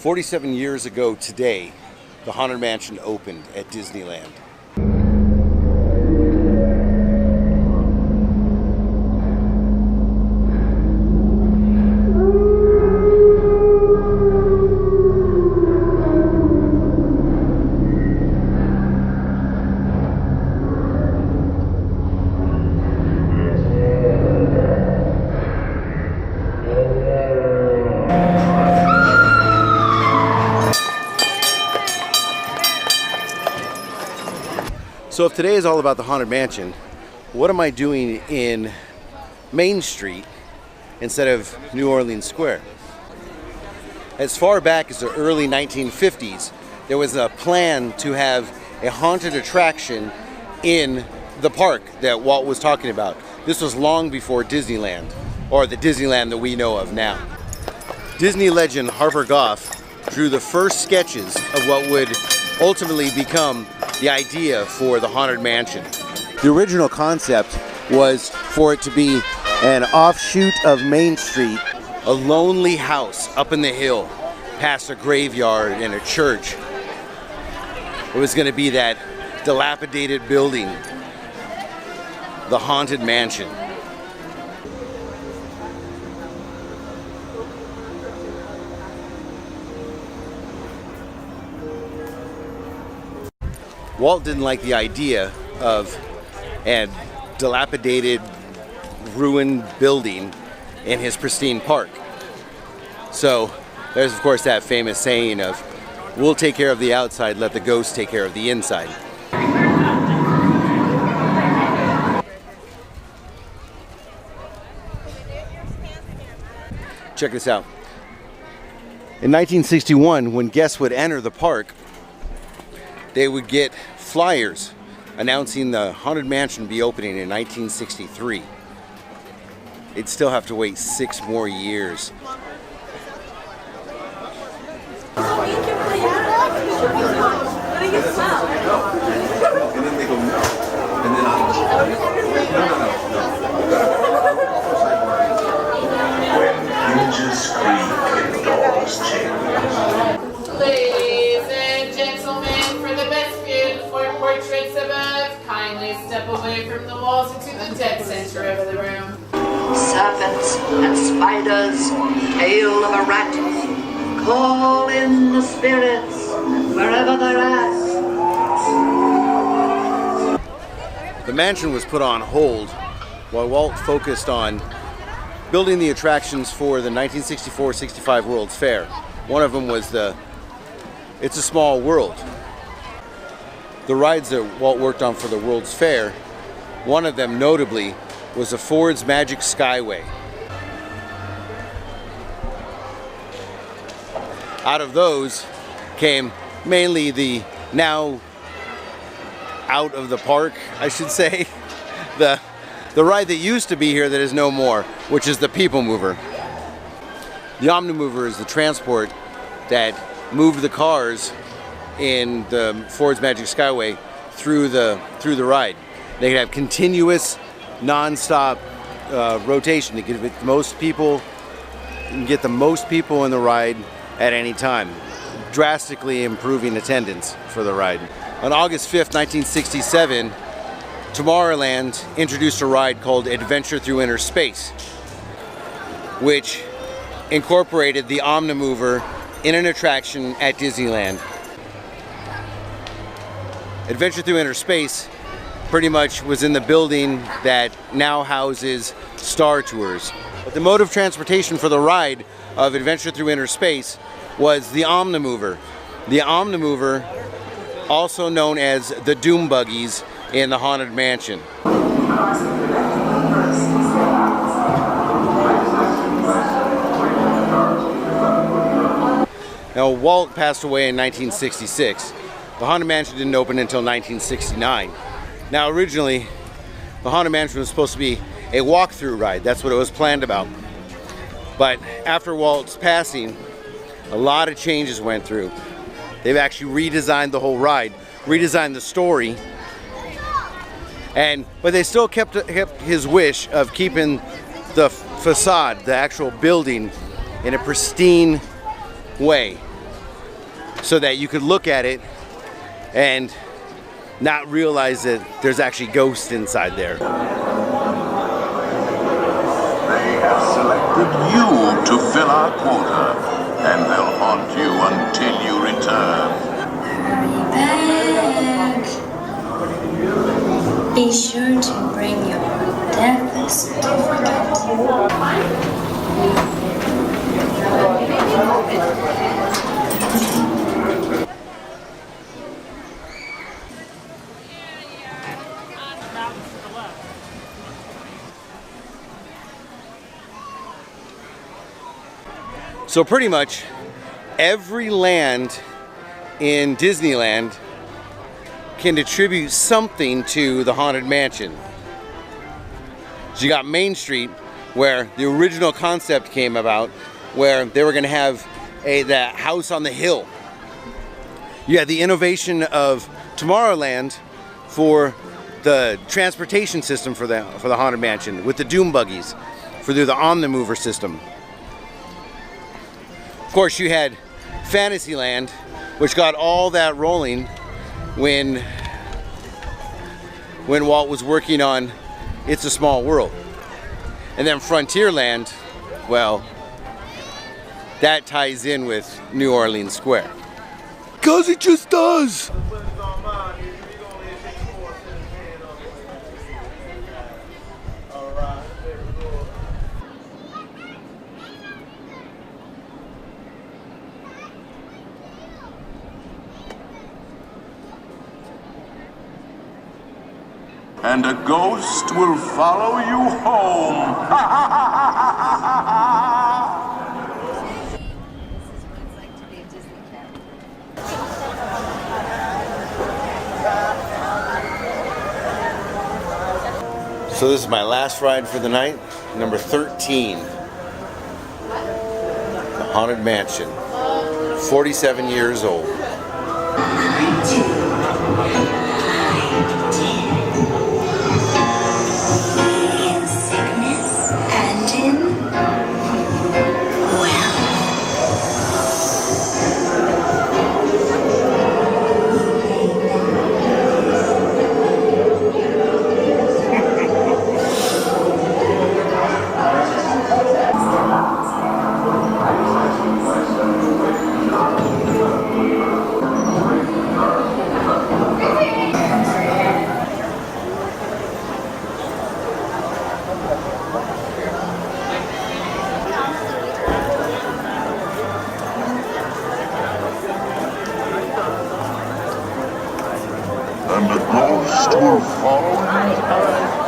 47 years ago today, the Haunted Mansion opened at Disneyland. So if today is all about the Haunted Mansion, what am I doing in Main Street instead of New Orleans Square? As far back as the early 1950s, there was a plan to have a haunted attraction in the park that Walt was talking about. This was long before Disneyland, or the Disneyland that we know of now. Disney legend Harper Goff drew the first sketches of what would ultimately become the idea for the Haunted Mansion. The original concept was for it to be an offshoot of Main Street, a lonely house up in the hill, past a graveyard and a church. It was going to be that dilapidated building, the Haunted Mansion. Walt didn't like the idea of a dilapidated, ruined building in his pristine park. So there's of course that famous saying of, "We'll take care of the outside, let the ghosts take care of the inside." Check this out. In 1961, when guests would enter the park, they would get flyers announcing the Haunted Mansion be opening in 1963. They'd still have to wait 6 more years. Ladies and gentlemen, for the best view for portraits above, kindly step away from the walls into the dead center of the room. Serpents and spiders, tail of a rat, call in the spirits wherever they're at. The mansion was put on hold while Walt focused on building the attractions for the 1964-65 World's Fair. One of them was the It's a Small World. The rides that Walt worked on for the World's Fair, one of them notably was the Ford's Magic Skyway. Out of those came mainly the now out of the park, I should say, the ride that used to be here that is no more, which is the People Mover. The Omnimover is the transport that moved the cars in the Ford's Magic Skyway through the ride. They could have continuous, non-stop rotation to get the most people. You can get the most people in the ride at any time, drastically improving attendance for the ride. On August 5th, 1967, Tomorrowland introduced a ride called Adventure Through Inner Space, which incorporated the Omnimover in an attraction at Disneyland. Adventure Through Inner Space pretty much was in the building that now houses Star Tours. But the mode of transportation for the ride of Adventure Through Inner Space was the Omnimover. The Omnimover, also known as the Doom Buggies in the Haunted Mansion. Now, Walt passed away in 1966. The Haunted Mansion didn't open until 1969. Now, originally, the Haunted Mansion was supposed to be a walk-through ride. That's what it was planned about. But after Walt's passing, a lot of changes went through. They've actually redesigned the whole ride, redesigned the story, but they still kept his wish of keeping the facade, the actual building, in a pristine way. so that you could look at it and not realize that there's actually ghosts inside there. They have selected you to fill our quota, and they'll haunt you until you return. Hurry back. Be sure to bring your death certificate. So pretty much every land in Disneyland can attribute something to the Haunted Mansion. So you got Main Street, where the original concept came about, where they were going to have that house on the hill. You had the innovation of Tomorrowland for the transportation system for the Haunted Mansion, with the Doom buggies for the on-the-mover system. Of course, you had Fantasyland, which got all that rolling when Walt was working on It's a Small World. And then Frontierland, well, that ties in with New Orleans Square. 'Cause it just does! And a ghost will follow you home. So this is my last ride for the night, number 13. The Haunted Mansion, 47 years old. And the ghost will follow you.